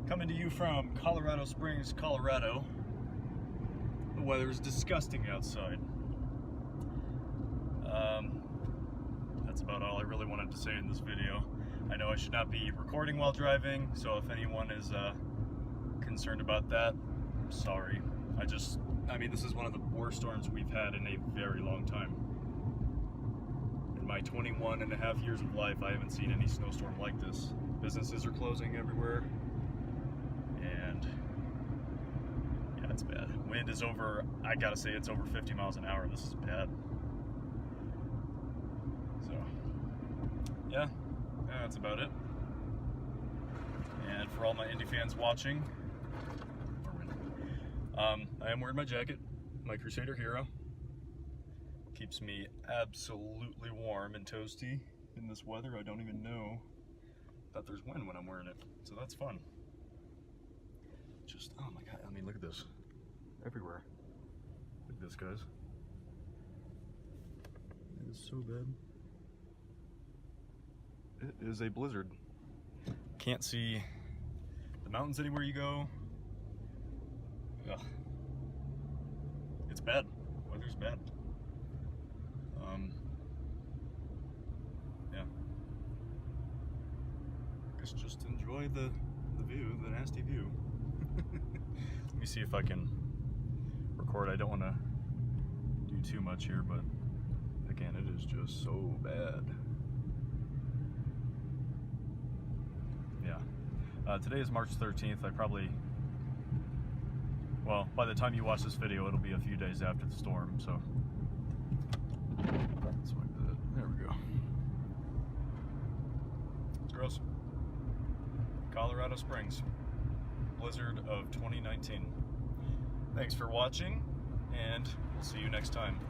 Coming to you from Colorado Springs, Colorado. The weather's disgusting outside. That's about all I really wanted to say in this video. I know I should not be recording while driving, so if anyone is concerned about that, I'm sorry. I mean, this is one of the worst storms we've had in a very long time. In my 21 and a half years of life, I haven't seen any snowstorm like this. Businesses are closing everywhere, and yeah, it's bad. Wind is over, I gotta say, it's over 50 miles an hour. This is bad. So, yeah, that's about it. And for all my indie fans watching, I am wearing my jacket, my Crusader Hero. Keeps me absolutely warm and toasty in this weather. I don't even know that there's wind when I'm wearing it, so that's fun. Just, oh my god, I mean, look at this. Everywhere. Look at this, guys. It is so bad. It is a blizzard. Can't see the mountains anywhere you go. Ugh. It's bad. Weather's bad. Yeah. Guess just enjoy the view, the nasty view. Let me see if I can record. I don't want to do too much here, but again, it is just so bad. Yeah. Today is March 13th. Well, by the time you watch this video, it'll be a few days after the storm, so. That's like that. There we go. It's gross. Colorado Springs. Blizzard of 2019. Thanks for watching, and we'll see you next time.